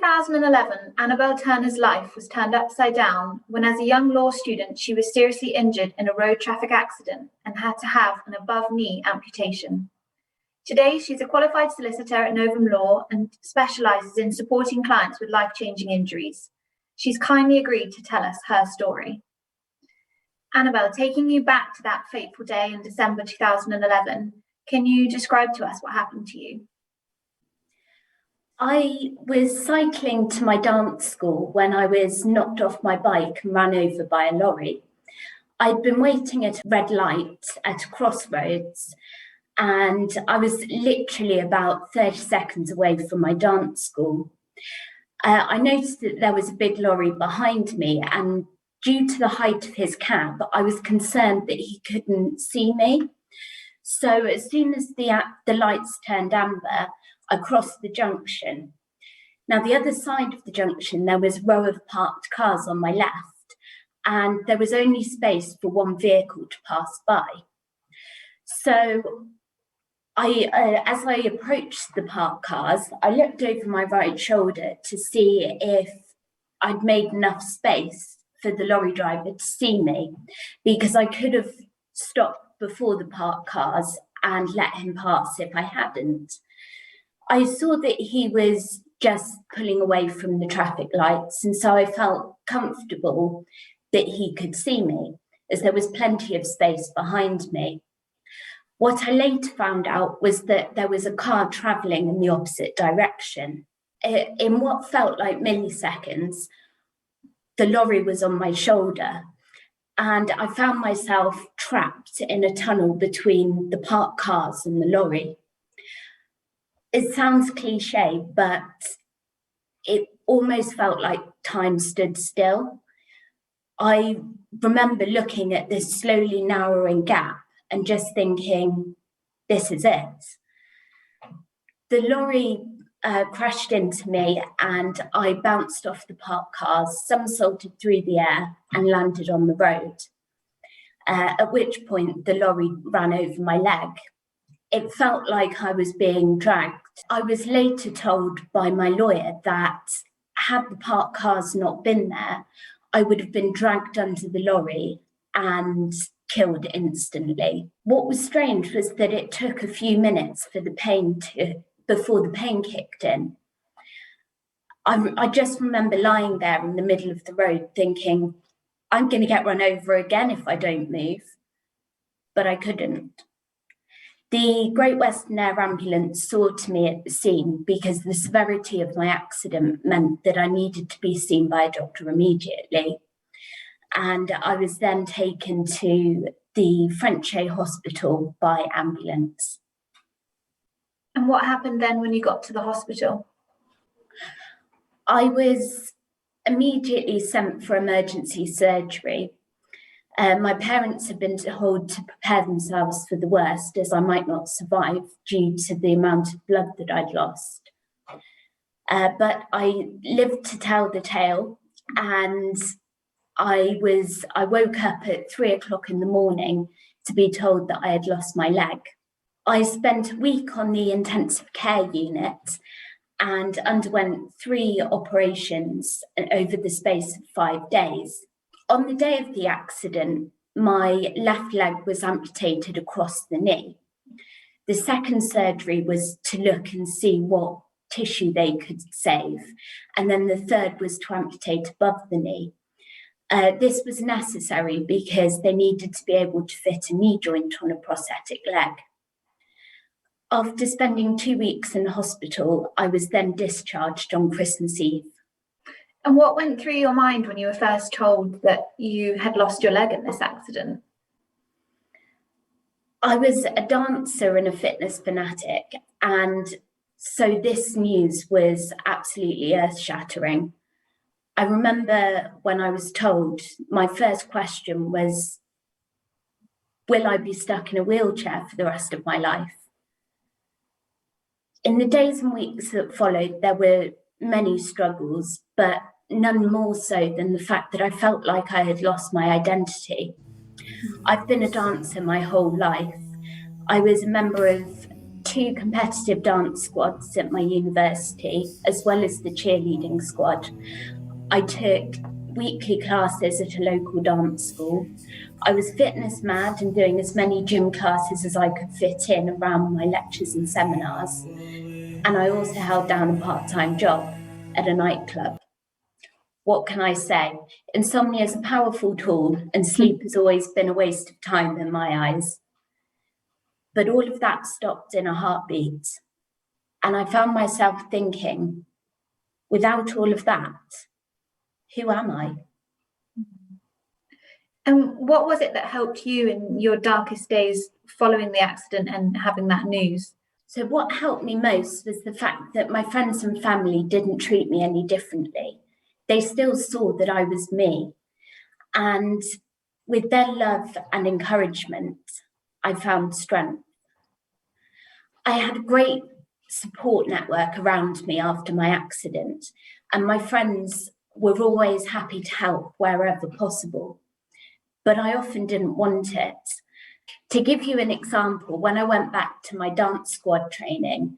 2011, Annabelle Turner's life was turned upside down when, as a young law student, she was seriously injured in a road traffic accident and had to have an above-knee amputation. Today, she's a qualified solicitor at Novum Law and specialises in supporting clients with life-changing injuries. She's kindly agreed to tell us her story. Annabelle, taking you back to that fateful day in December 2011, can you describe to us what happened to you? I was cycling to my dance school when I was knocked off my bike and ran over by a lorry. I'd been waiting at a red light at a crossroads, and I was literally about 30 seconds away from my dance school. I noticed that there was a big lorry behind me, and due to the height of his cab, I was concerned that he couldn't see me. So as soon as the lights turned amber, I crossed the junction. Now, the other side of the junction, there was a row of parked cars on my left, and there was only space for one vehicle to pass by. So as I approached the parked cars, I looked over my right shoulder to see if I'd made enough space for the lorry driver to see me, because I could have stopped before the parked cars and let him pass if I hadn't. I saw that he was just pulling away from the traffic lights, and so I felt comfortable that he could see me, as there was plenty of space behind me. What I later found out was that there was a car travelling in the opposite direction. In what felt like milliseconds, the lorry was on my shoulder, and I found myself trapped in a tunnel between the parked cars and the lorry. It sounds cliche, but it almost felt like time stood still. I remember looking at this slowly narrowing gap and just thinking, this is it. The lorry crashed into me, and I bounced off the parked cars, somersaulted through the air and landed on the road, at which point the lorry ran over my leg. It felt like I was being dragged. I was later told by my lawyer that had the parked cars not been there, I would have been dragged under the lorry and killed instantly. What was strange was that it took a few minutes for before the pain kicked in. I just remember lying there in the middle of the road thinking, I'm going to get run over again if I don't move. But I couldn't. The Great Western Air Ambulance saw to me at the scene because the severity of my accident meant that I needed to be seen by a doctor immediately. And I was then taken to the Frenchay Hospital by ambulance. And what happened then when you got to the hospital? I was immediately sent for emergency surgery. My parents had been told to prepare themselves for the worst, as I might not survive due to the amount of blood that I'd lost. But I lived to tell the tale, and I woke up at 3:00 in the morning to be told that I had lost my leg. I spent a week on the intensive care unit and underwent 3 operations over the space of 5 days. On the day of the accident, my left leg was amputated across the knee. The second surgery was to look and see what tissue they could save. And then the third was to amputate above the knee. This was necessary because they needed to be able to fit a knee joint on a prosthetic leg. After spending 2 weeks in the hospital, I was then discharged on Christmas Eve. And what went through your mind when you were first told that you had lost your leg in this accident? I was a dancer and a fitness fanatic, and so this news was absolutely earth-shattering. I remember when I was told, my first question was, will I be stuck in a wheelchair for the rest of my life? In the days and weeks that followed, there were many struggles, but none more so than the fact that I felt like I had lost my identity. I've been a dancer my whole life. I was a member of 2 competitive dance squads at my university, as well as the cheerleading squad. I took weekly classes at a local dance school. I was fitness mad and doing as many gym classes as I could fit in around my lectures and seminars. And I also held down a part-time job at a nightclub. What can I say? Insomnia is a powerful tool, and sleep has always been a waste of time in my eyes. But all of that stopped in a heartbeat. And I found myself thinking, without all of that, who am I? And what was it that helped you in your darkest days following the accident and having that news? So what helped me most was the fact that my friends and family didn't treat me any differently. They still saw that I was me. And with their love and encouragement, I found strength. I had a great support network around me after my accident, and my friends were always happy to help wherever possible. But I often didn't want it. To give you an example, when I went back to my dance squad training,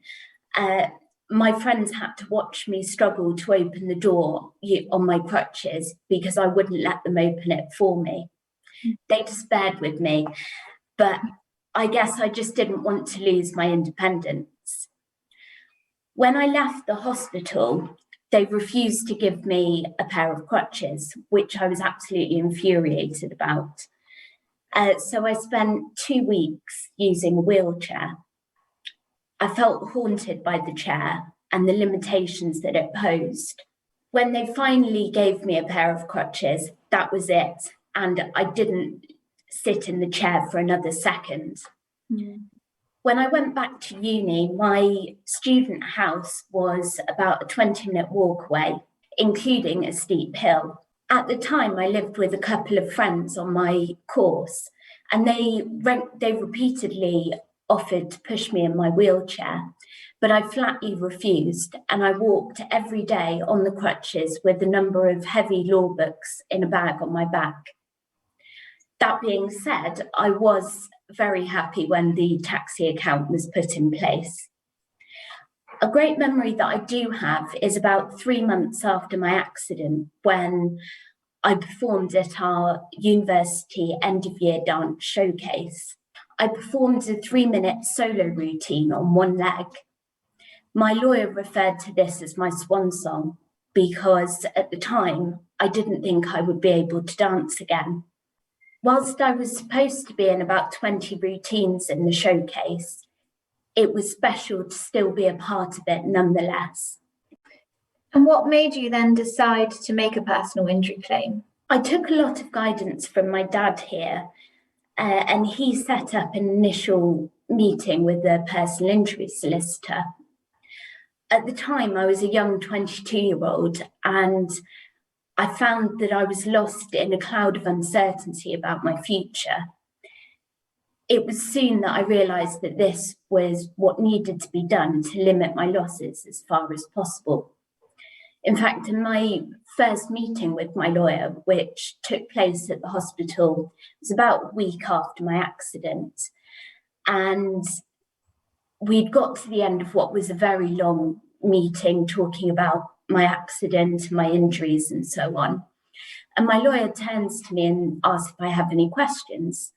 my friends had to watch me struggle to open the door on my crutches because I wouldn't let them open it for me. They despaired with me, but I guess I just didn't want to lose my independence. When I left the hospital, they refused to give me a pair of crutches, which I was absolutely infuriated about. So I spent 2 weeks using a wheelchair. I felt haunted by the chair and the limitations that it posed. When they finally gave me a pair of crutches, that was it. And I didn't sit in the chair for another second. When I went back to uni, my student house was about a 20-minute walk away, including a steep hill. At the time, I lived with a couple of friends on my course, and they repeatedly offered to push me in my wheelchair, but I flatly refused, and I walked every day on the crutches with a number of heavy law books in a bag on my back. That being said, I was very happy when the taxi account was put in place. A great memory that I do have is about 3 months after my accident, when I performed at our university end-of-year dance showcase. I performed a 3-minute solo routine on one leg. My lawyer referred to this as my swan song because at the time, I didn't think I would be able to dance again. Whilst I was supposed to be in about 20 routines in the showcase, it was special to still be a part of it nonetheless. And what made you then decide to make a personal injury claim? I took a lot of guidance from my dad here, and he set up an initial meeting with a personal injury solicitor. At the time, I was a young 22-year-old, and I found that I was lost in a cloud of uncertainty about my future. It was soon that I realised that this was what needed to be done to limit my losses as far as possible. In fact, in my first meeting with my lawyer, which took place at the hospital, it was about a week after my accident, and we'd got to the end of what was a very long meeting talking about my accident, my injuries, and so on. And my lawyer turns to me and asks if I have any questions,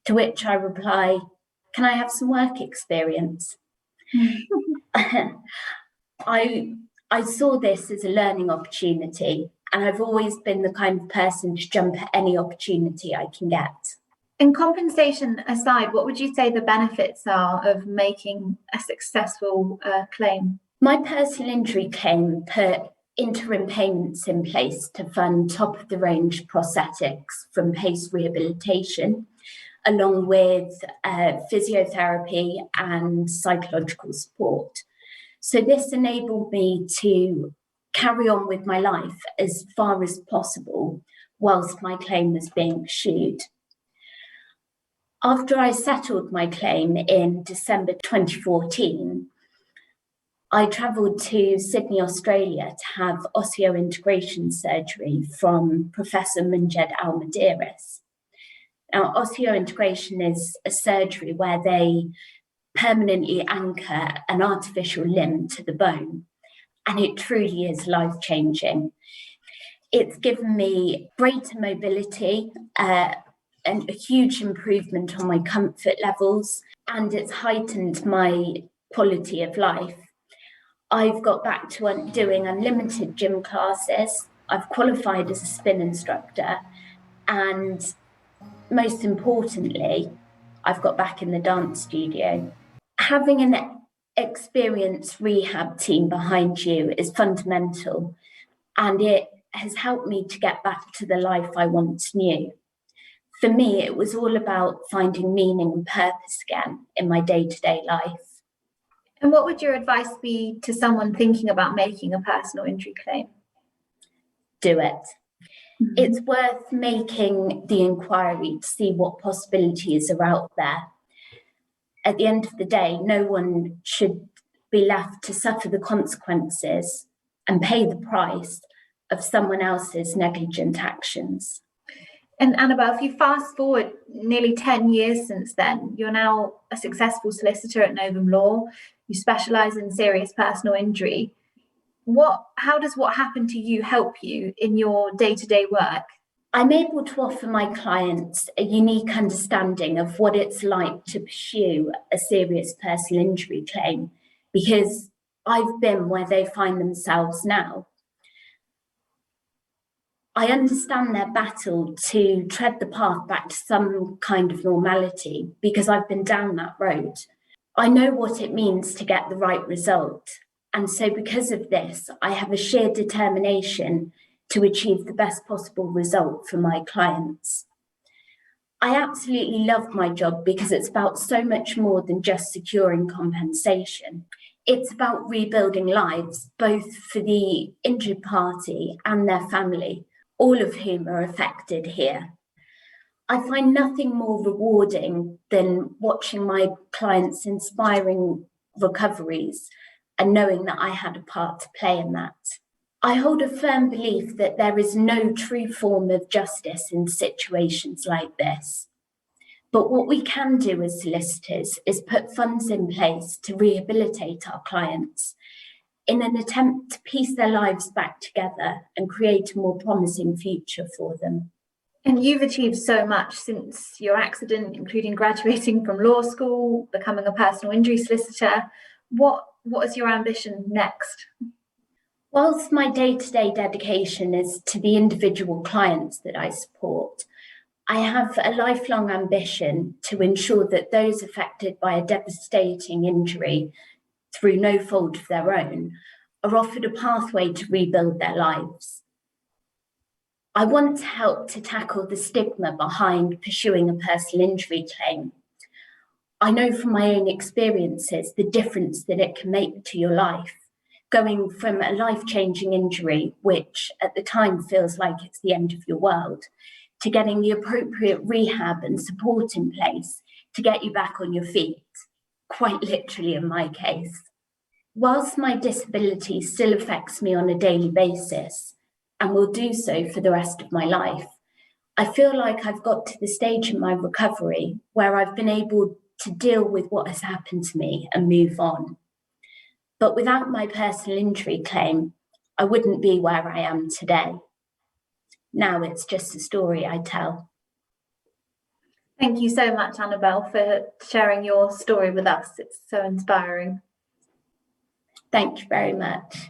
to which I reply, "Can I have some work experience?" I saw this as a learning opportunity, and I've always been the kind of person to jump at any opportunity I can get. And compensation aside, what would you say the benefits are of making a successful claim? My personal injury claim put interim payments in place to fund top-of-the-range prosthetics from PACE rehabilitation, along with physiotherapy and psychological support. So this enabled me to carry on with my life as far as possible whilst my claim was being pursued. After I settled my claim in December 2014, I travelled to Sydney, Australia to have osseointegration surgery from Professor Munjed Al-Madiris. Now, osseointegration is a surgery where they permanently anchor an artificial limb to the bone. And it truly is life-changing. It's given me greater mobility, and a huge improvement on my comfort levels, and it's heightened my quality of life. I've got back to doing unlimited gym classes. I've qualified as a spin instructor, and most importantly, I've got back in the dance studio. Having an experienced rehab team behind you is fundamental, and it has helped me to get back to the life I once knew. For me, it was all about finding meaning and purpose again in my day-to-day life. And what would your advice be to someone thinking about making a personal injury claim? Do it. It's worth making the inquiry to see what possibilities are out there. At the end of the day, no one should be left to suffer the consequences and pay the price of someone else's negligent actions. And Annabelle, if you fast forward nearly 10 years since then, you're now a successful solicitor at Novum Law. You specialise in serious personal injury. How does what happened to you help you in your day-to-day work? I'm able to offer my clients a unique understanding of what it's like to pursue a serious personal injury claim, because I've been where they find themselves now. I understand their battle to tread the path back to some kind of normality because I've been down that road. I know what it means to get the right result. And so because of this, I have a sheer determination to achieve the best possible result for my clients. I absolutely love my job because it's about so much more than just securing compensation. It's about rebuilding lives, both for the injured party and their family, all of whom are affected here. I find nothing more rewarding than watching my clients' inspiring recoveries and knowing that I had a part to play in that. I hold a firm belief that there is no true form of justice in situations like this. But what we can do as solicitors is put funds in place to rehabilitate our clients in an attempt to piece their lives back together and create a more promising future for them. And you've achieved so much since your accident, including graduating from law school, becoming a personal injury solicitor. What is your ambition next? Whilst my day-to-day dedication is to the individual clients that I support, I have a lifelong ambition to ensure that those affected by a devastating injury through no fault of their own are offered a pathway to rebuild their lives. I want to help to tackle the stigma behind pursuing a personal injury claim. I know from my own experiences the difference that it can make to your life, going from a life-changing injury, which at the time feels like it's the end of your world, to getting the appropriate rehab and support in place to get you back on your feet, quite literally in my case. Whilst my disability still affects me on a daily basis, and will do so for the rest of my life, I feel like I've got to the stage in my recovery where I've been able to deal with what has happened to me and move on. But without my personal injury claim, I wouldn't be where I am today. Now it's just a story I tell. Thank you so much, Annabelle, for sharing your story with us. It's so inspiring. Thank you very much.